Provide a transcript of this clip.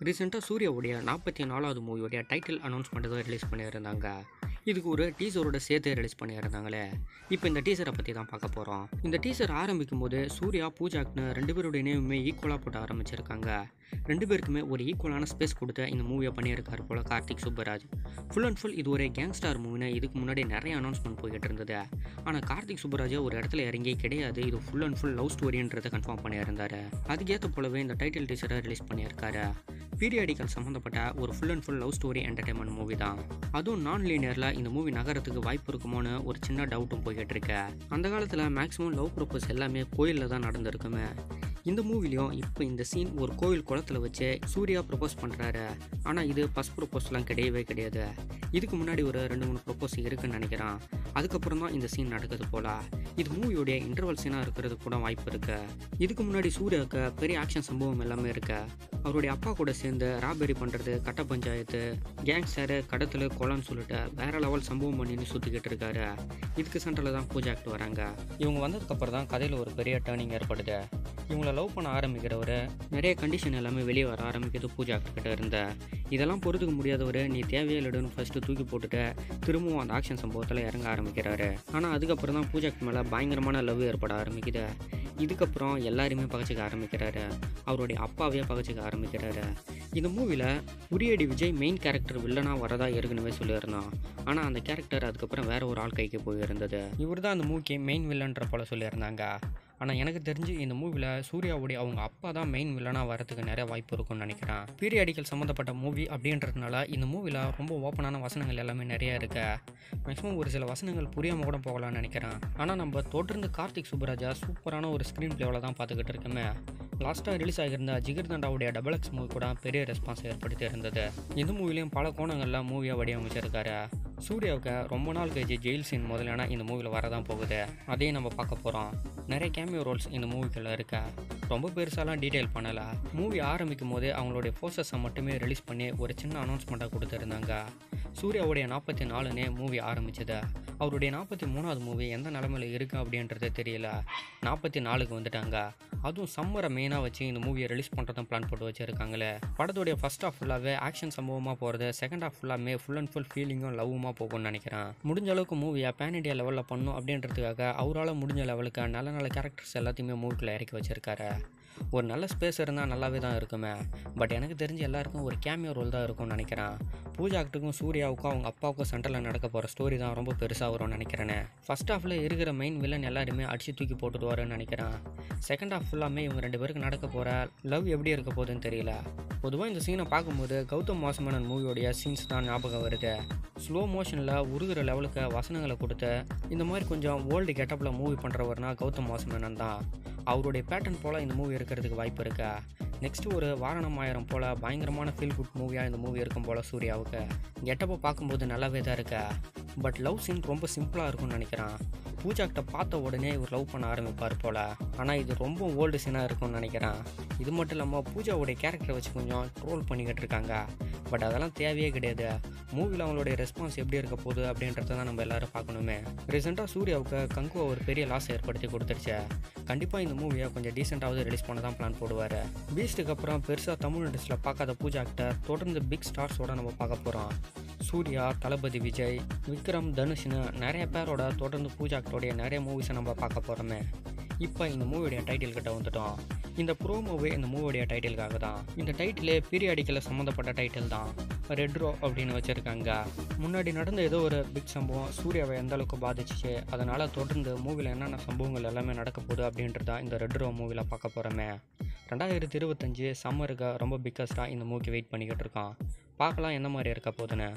ரீசெண்டாக சூர்யாவுடைய 44வது மூவியோடைய title announcement தான் release பண்ணியிருந்தாங்க. இதுக்கு ஒரு டீசரோட சேர்த்து ரிலீஸ் பண்ணியிருந்தாங்களே. இப்போ இந்த டீசரை பற்றி தான் பார்க்க போகிறோம். இந்த டீசர் ஆரம்பிக்கும் போது சூர்யா பூஜாக்னு 2 பேருடைய நேமுமே ஈக்குவலாக போட்டு ஆரம்பிச்சிருக்காங்க. 2 பேருக்குமே ஒரு ஈக்குவலான ஸ்பேஸ் கொடுத்து இந்த மூவியை பண்ணியிருக்காரு போல் Karthik Subbaraj. Full and full இது ஒரு கேங்ஸ்டார் மூவின்னு இதுக்கு முன்னாடி நிறைய அனௌன்ஸ்மெண்ட் போய்கிட்டு இருந்தது. ஆனால் கார்த்திக் சுப்பராஜ் ஒரு இடத்துல இறங்கி கிடையாது, இது ஃபுல் அண்ட் ஃபுல் லவ் ஸ்டோரின்றதை கன்ஃபார்ம் பண்ணியிருந்தாரு. அதுக்கேற்ற போலவே இந்த டைட்டில் டீசரை ரிலீஸ் பண்ணியிருக்காரு. பீரியாடிக்கல் சம்மந்தப்பட்ட ஒரு full and full love story entertainment movie தான். அதுவும் நான் லீனியரில் இந்த மூவி நகரத்துக்கு வாய்ப்பு இருக்குமோன்னு ஒரு சின்ன டவுட்டும் போய்கிட்டு இருக்கு. அந்த காலத்தில் மேக்ஸிமம் லவ் ப்ரொப்போஸ் எல்லாமே கோயிலில் தான் நடந்திருக்குமே. இந்த மூவிலையும் இப்போ இந்த சீன் ஒரு கோயில் குளத்தில் வச்சு சூர்யா ப்ரொப்போஸ் பண்ணுறாரு. ஆனால் இது ஃபர்ஸ்ட் ப்ரொப்போஸ்லாம் கிடையவே கிடையாது. இதுக்கு முன்னாடி ஒரு 2-3 ப்ரொப்போஸ் இருக்குன்னு நினைக்கிறான். அதுக்கப்புறம் தான் இந்த சீன் நடக்குது போல. இது மூவியோடைய இன்டர்வல் சீனாக இருக்கிறது கூட வாய்ப்பு இருக்கு. இதுக்கு முன்னாடி சூர்யாவுக்கு பெரிய ஆக்ஷன் சம்பவம் எல்லாமே இருக்கு. அவருடைய அப்பா கூட சேர்ந்து ராபெரி பண்ணுறது, கட்ட பஞ்சாயத்து, கேங்ஸ்டரு, கடத்தல், கொலைன்னு சொல்லிட்டு வேற லெவல் சம்பவம் பண்ணின்னு சுற்றிக்கிட்டு இருக்காரு. இதுக்கு சென்டரில் தான் பூஜா ஆக்ட் வராங்க. இவங்க வந்ததுக்கப்புறம் தான் கதையில் ஒரு பெரிய டேர்னிங் ஏற்படுது. இவங்கள லவ் பண்ண ஆரம்பிக்கிறவர் நிறைய கண்டிஷன் எல்லாமே வெளியே வர ஆரம்பிக்கிறது பூஜா ஆக்ட் கிட்ட இருந்த. இதெல்லாம் பொறுத்துக்க முடியாதவர் நீ தேவையில்லடுன்னு ஃபஸ்ட்டு தூக்கி போட்டுட்டு திரும்பவும் அந்த ஆக்ஷன் சம்பவத்தில் இறங்க ஆரம்பிக்கிறாரு. ஆனால் அதுக்கப்புறம் தான் பூஜாக்கு மேலே பயங்கரமான லவ் ஏற்பட ஆரம்பிக்குது. இதுக்கப்புறம் எல்லாருமே பகச்சிக்க ஆரம்பிக்கிறாரு. அவருடைய அப்பாவையே பகச்சிக்க ஆரம்பிக்கிறாரு. இந்த மூவியில் உரியடி விஜய் மெயின் கேரக்டர் வில்லனாக வரதா ஏற்கனவே சொல்லியிருந்தான். ஆனால் அந்த கேரக்டர் அதுக்கப்புறம் வேற ஒரு ஆள் கைக்கு போயிருந்தது. இவர் தான் அந்த மூவிக்கு மெயின் வில்லன்ற போல சொல்லியிருந்தாங்க. ஆனால் எனக்கு தெரிஞ்சு இந்த மூவியில் சூர்யாவுடைய அவங்க அப்பா தான் மெயின் வில்லனாக வரதுக்கு நிறைய வாய்ப்பு இருக்கும்னு நினைக்கிறேன். பீரியாடிக்கல் சம்மந்தப்பட்ட மூவி அப்படின்றதுனால இந்த மூவியில் ரொம்ப ஓப்பனான வசனங்கள் எல்லாமே நிறைய இருக்கு. மேக்ஸிமம் ஒரு சில வசனங்கள் புரியாமல் கூட போகலான்னு நினைக்கிறேன். ஆனால் நம்ம தொடர்ந்து கார்த்திக் சுப்பராஜா சூப்பரான ஒரு ஸ்க்ரீன் பிளேவில் தான் பார்த்துக்கிட்டு இருக்கோமே. லாஸ்ட்டாக ரிலீஸ் ஆகியிருந்த ஜிகர்தண்டாவுடைய XX மூவி கூட பெரிய ரெஸ்பான்ஸ் ஏற்படுத்தி இருந்தது. இந்த மூவிலையும் பல கோணங்களில் மூவியாக வடிவமைச்சிருக்காரு. சூர்யாவுக்கு ரொம்ப நாள் கழிச்சு ஜெயில் சீன் முதலான இந்த மூவியில் வரதான் போகுது. அதையும் நம்ம பார்க்க போகிறோம். நிறைய கேமியோ ரோல்ஸ் இந்த மூவிக்குள்ள இருக்கா. ரொம்ப பெருசாலாம் டீட்டெயில் பண்ணலை. மூவி ஆரம்பிக்கும் போதே அவங்களுடைய போஸ்டர்ஸை மட்டுமே ரிலீஸ் பண்ணி ஒரு சின்ன அனௌன்ஸ்மெண்ட்டாக கொடுத்துருந்தாங்க. சூர்யாவுடைய 44னே மூவி ஆரம்பிச்சது. அவருடைய 43வது மூவி எந்த நிலமையில் இருக்கு அப்படின்றது தெரியல. 44க்கு வந்துட்டாங்க. அதுவும் சம்மரை மெயினாக வச்சு இந்த மூவியை ரிலீஸ் பண்ணுறதும் பிளான் போட்டு வச்சுருக்காங்களே. படத்துடைய ஃபர்ஸ்ட் ஹாஃப் ஃபுல்லாகவே ஆக்ஷன் சம்பவமாக போகிறது, செகண்ட் ஹாஃப் ஃபுல்லாமே ஃபுல் அண்ட் ஃபுல் ஃபீலிங்கும் லவ்வுமாக போகும்னு நினைக்கிறேன். முடிஞ்ச அளவுக்கு மூவியை பேன் இண்டியா லெவலில் பண்ணும் அப்படின்றதுக்காக அவரால் முடிஞ்ச லெவலுக்கு நல்ல நல்ல கேரக்டர்ஸ் எல்லாத்தையுமே மூவிக்குள்ளே இறக்கி வச்சுருக்காரு. ஒரு நல்ல ஸ்பேஸ் இருந்தால் நல்லாவே தான் இருக்குமே. பட் எனக்கு தெரிஞ்சு எல்லாருக்கும் ஒரு கேமியோ ரோல் தான் இருக்கும்னு நினைக்கிறேன். பூஜா ஆக்டுக்கும் சூர்யாவுக்கும் அவங்க அப்பாவுக்கும் சென்டரில் நடக்க போகிற ஸ்டோரி தான் ரொம்ப பெருசாக வரும்னு நினைக்கிறேன். ஃபர்ஸ்ட் ஹாஃபில் இருக்கிற மெயின் வில்லன் எல்லாருமே அடிச்சு தூக்கி போட்டுடுவாருன்னு நினைக்கிறேன். செகண்ட் ஹாஃப் ஃபுல்லாமே இவங்க 2 பேருக்கு நடக்க போகிற லவ் எப்படி இருக்க போகுதுன்னு தெரியல. பொதுவாக இந்த சீனை பார்க்கும்போது கௌதம் வாசுமேனன் மூவியோடைய சீன்ஸ் தான் ஞாபகம் வருது. ஸ்லோ மோஷனில் உருகிற லெவலுக்கு வசனங்களை கொடுத்து இந்த மாதிரி கொஞ்சம் ஓல்டு கெட்டப்பில் மூவி பண்ணுறவர்னா கௌதம் வாசுமேனன் தான். அவருடைய பேட்டர்ன் போல் இந்த மூவி இருக்கிறதுக்கு வாய்ப்பு இருக்கா. நெக்ஸ்ட்டு ஒரு வாரணம் ஆயிரம் போல் பயங்கரமான ஃபீல் குட் மூவியாக இந்த மூவி இருக்கும் போல் சூர்யாவுக்கு கெட்டப்பை பார்க்கும்போது நல்லாவே தான் இருக்கா. பட் லவ் சீன் ரொம்ப சிம்பிளாக இருக்கும்னு நினைக்கிறேன். பூஜாக்கிட்ட பார்த்த உடனே இவர் லவ் பண்ண ஆரம்பிப்பார் போல். ஆனால் இது ரொம்ப ஓல்டு சீனாக இருக்கும்னு நினைக்கிறேன். இது மட்டும் இல்லாமல் பூஜாவுடைய கேரக்டரை வச்சு கொஞ்சம் ட்ரோல் பண்ணிக்கிட்டு இருக்காங்க. பட் அதெல்லாம் தேவையே கிடையாது. மூவியில் அவங்களுடைய ரெஸ்பான்ஸ் எப்படி இருக்க போகுது அப்படின்றத தான் நம்ம எல்லோரும் பார்க்கணுமே. ரீசெண்டாக சூர்யாவுக்கு கங்குவா ஒரு பெரிய லாஸ் ஏற்படுத்தி கொடுத்துருச்சு. கண்டிப்பாக இந்த மூவியை கொஞ்சம் டீசெண்டாவது ரிலீஸ் பண்ண தான் பிளான் போடுவார். பீஸ்ட்டுக்கு அப்புறம் பெருசாக தமிழ் இண்டஸ்ட்ரியில் பார்க்காத பூஜா ஆக்டர் தொடர்ந்து பிக் ஸ்டார்ஸோட நம்ம பார்க்க போகிறோம். சூர்யா, தளபதி விஜய், விக்ரம், தனுஷ்னு நிறைய பேரோட தொடர்ந்து பூஜா ஆக்டருடைய நிறைய மூவிஸை நம்ம பார்க்க போகிறோமே. இப்போ இந்த மூவியோடைய டைட்டில் கிட்ட வந்துட்டோம். இந்த ப்ரோமோவே இந்த மூவியோடைய டைட்டிலுக்காக தான். இந்த டைட்டிலே பீரியாடிக்கலில் சம்மந்தப்பட்ட டைட்டில் தான். ரெட்ரோ அப்படின்னு வச்சுருக்காங்க. முன்னாடி நடந்த ஏதோ ஒரு பிக் சம்பவம் சூர்யாவை எந்த அளவுக்கு பாதிச்சிச்சு, அதனால் தொடர்ந்து மூவியில் என்னென்ன சம்பவங்கள் எல்லாமே நடக்க போகுது அப்படின்றதா இந்த ரெட்ரோ மூவியில் பார்க்க போகிறோமே. 2025 சம்மருக்கு ரொம்ப பிக்கஸ்ட்டாக இந்த மூவிக்கு வெயிட் பண்ணிக்கிட்டு இருக்கோம். பார்க்கலாம் என்ன மாதிரி இருக்க போகுதுன்னு.